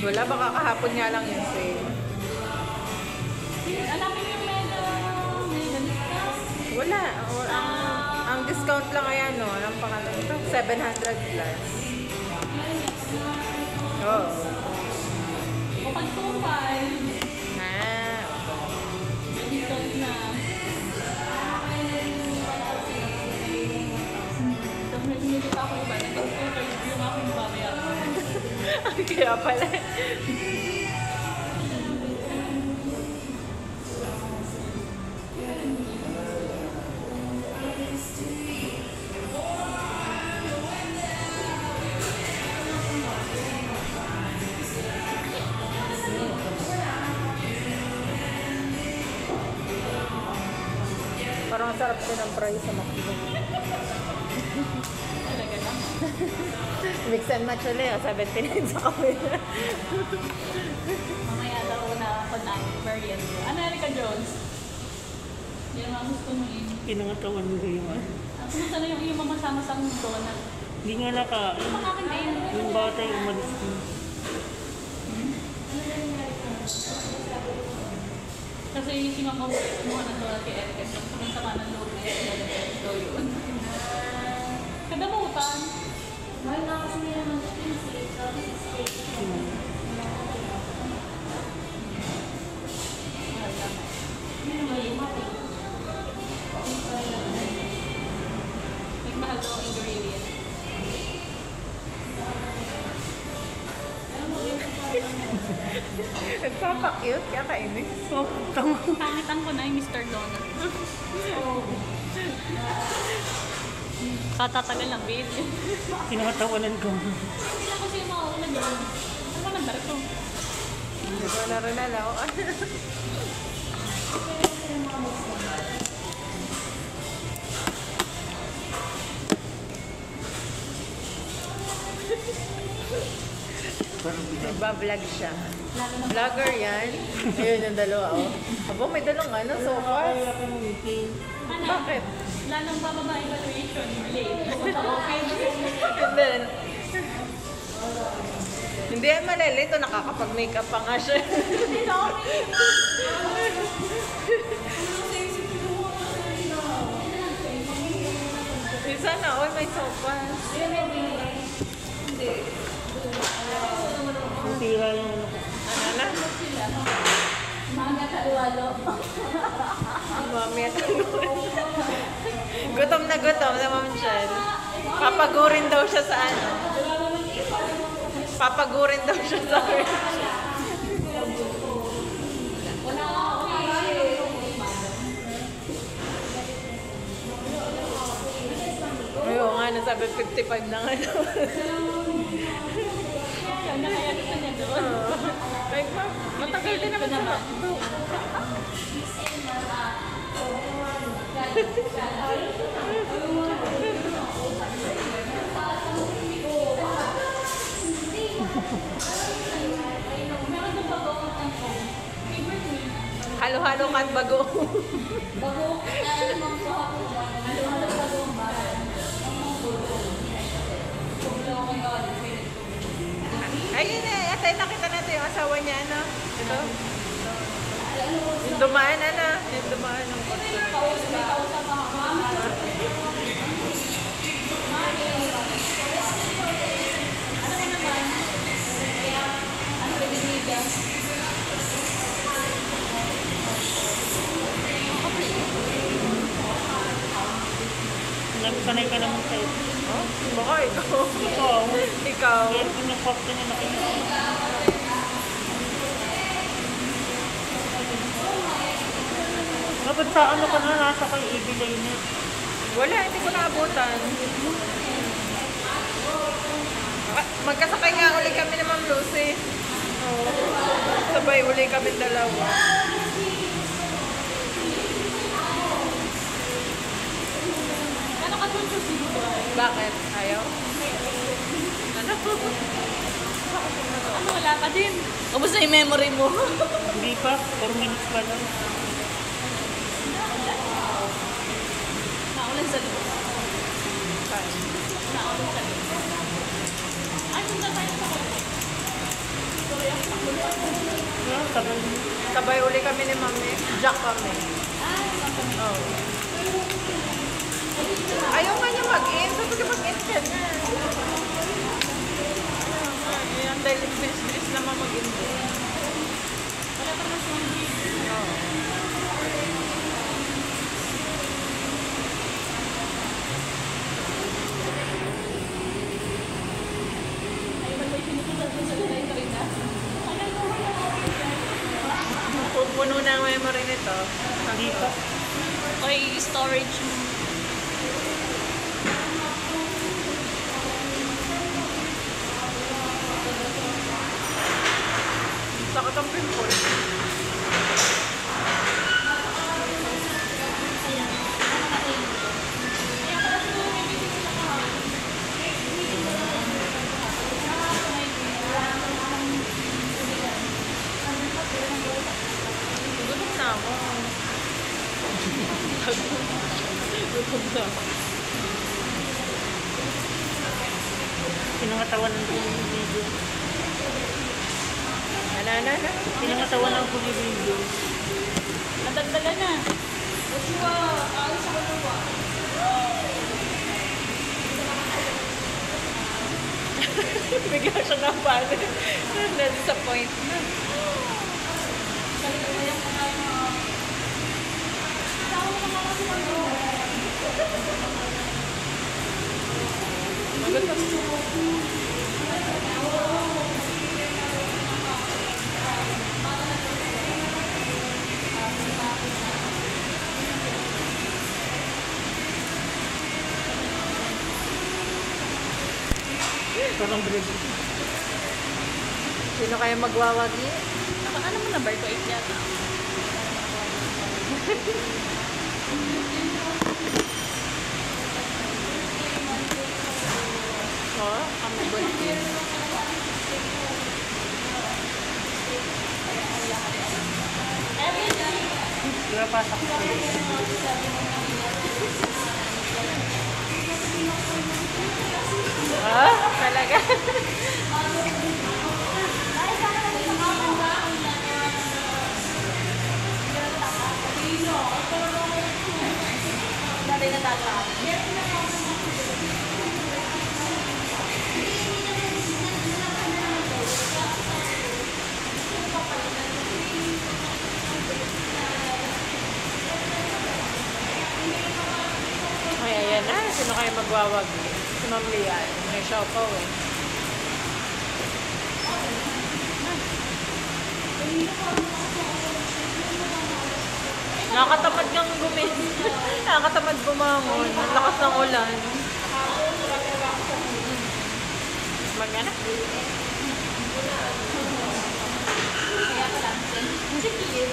Wala, baka kahapon nga lang yun sale. Alamin yung mega discount. Wala. Ang discount lang ay ano, anong pangalan ito? 700 plus. Oo. O pag 2.5, Ah, may discount na. Tapos nagmili pa ako iba, naging 2.5 yung aking babayaran. kaya pala. Parang ang sarap din ang price sa McDo. Talaga lang. Mix and match ulit, 79 sa kami. Mamaya daw na ako na variant. Ano Erica Jones? Yan ang gusto mo yun. Pinangatawan ko yung Kumusta na yung iyong mamasama sa mundo na? Hindi nga nakain. Makakin din. Yung bata yung umalis ko. Kasi si Mama kumuha na doon kay Erica Jones. Kung sama ng loob na daw yun. Kadamutan. Mahal na kasi nila ng cheesy, tapos steak. May mahal daw ang ingredient. Nagpapakute, kaya kainis. Oh, tama. Pangitan ko na yung Mr. Donut. Katatagal lang, babe. Pinangatawanan ko. Hindi lang kasi yung mauna dyan. Ano ba nang barito? Hindi ko na rin alam. Nagbablog siya. Vlogger yan. Ayun yung dalawa, oh. Aba, may dalang ano, sofas. Ano? Bakit? Lalong bababa evaluation. Late. Okay. Hindi. Hindi yan malilito, nakakapag-makeup pa nga siya. Sana all may sofas. Ang tira yung ano ko. Ano na? Mga kaluwalo. Mami at gutom na Ma'am Chen. Papagurin daw siya sa ano. Papagurin daw siya sa ayun nga, nasabi 55 na nga. Kaya gusto niya doon. Like, matagal din naman sa halo-halo kat bago. Bago, alam mo ko ako. Halo-halo bago ang bahay. Ayun eh, atay nakita natin yung asawa niya, ano? Ito. Yung dumaan, ano? Yung dumaan ng customer. Sanay ka naman sa'yo. Oh, baka ikaw. Ikaw. Ikaw. Kaya kung napakta na nakinig. Dapat sa ano ka na, nasa kay Evelyn na. Wala, hindi ko naabutan. Magkasakay nga uli kami ni Ma'am Lucy. Oh, sabay uli kami dalawa. Ano ka doon si Bakit? Ayaw? Ano? Ano, wala pa din. Ubus na yung memory mo. Hindi pa, 4 minutes pa lang. Naulan sa loob. Naulan sa loob. Ay, punta tayo sa hotel. Sorry, ako sabay. Sabay uli kami ni Mami. Jack kami. Oo. Ayaw nga niya mag-in. Sabi ko mag-in ka na. Ayan, dahil bilis-bilis naman mag-in. Wala pa naman siya. Oo. Ay, ba't may sinusunod sa kanay ka rin na? Puno na ang memory nito. Hindi pa. Okay, storage mo. Sakit ang pimple. Gutom na ako. Gutom na ako. Pinangatawan ng video. Na. Pinangatawan ng video. Nadagdagan na. Joshua, alis ako nawa. Bigla siya napano. Na-disappoint na. Parang bread. Sino kaya magwawagi? Ano mo number ko? 8 yata. Oh, kami buntin. Diba pasak ko? Ah, talaga? Dati natatawa. Ay, ayan na. Sino kaya magwawagi? Si Ma'am Lian. May siopaw eh. Nakakatamad kang Nakakatamad bumangon. Ang lakas ng ulan. Mag-anak. Kaya pala. Sige.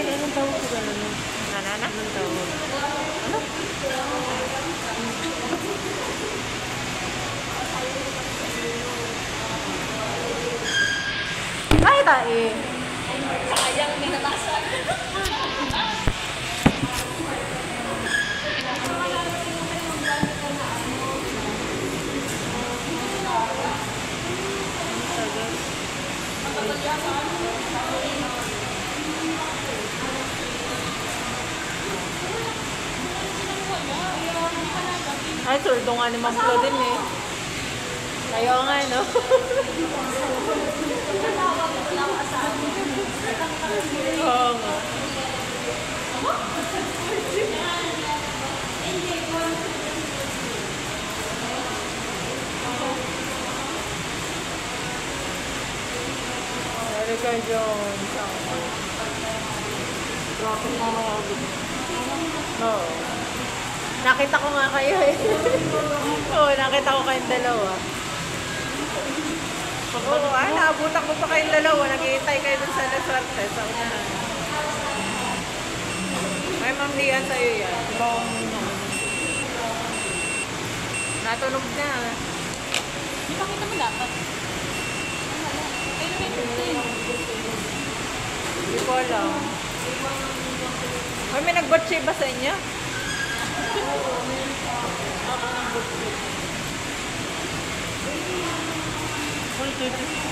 Anong tawag ko gano'n? Nanana? Anong tawag? Ano? Ay, tae. Sayang, may nabasag. Ay, surdo nga ni Ma'am Flo din eh. Ayaw nga, no? Oo nga. Sorry ka, John. Oo. Nakita ko nga kayo eh. Oo, nakita ko kayong dalawa. Oo, naabutan ko pa kayong dalawa. Naghihintay kayo dun sa Lasarte. Sa unahan. May Ma'am Lian sa'yo yan. Natunog na. Di ba kita mo dapat? Ay, may 15. Hindi ko alam. Ay, may nag-botche ba sa inyo? ito.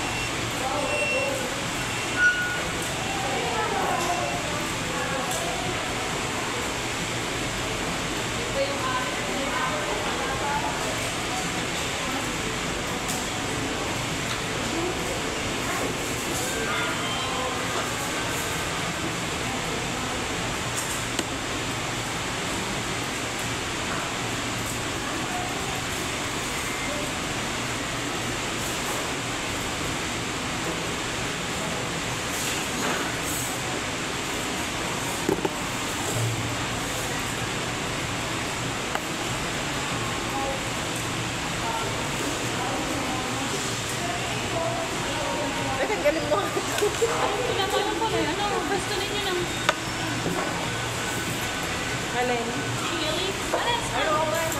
Ay, tanggalin mo. Tinatanong ko rin, ano, gusto ninyo ng Alin? chili? Ano, Ano, okay.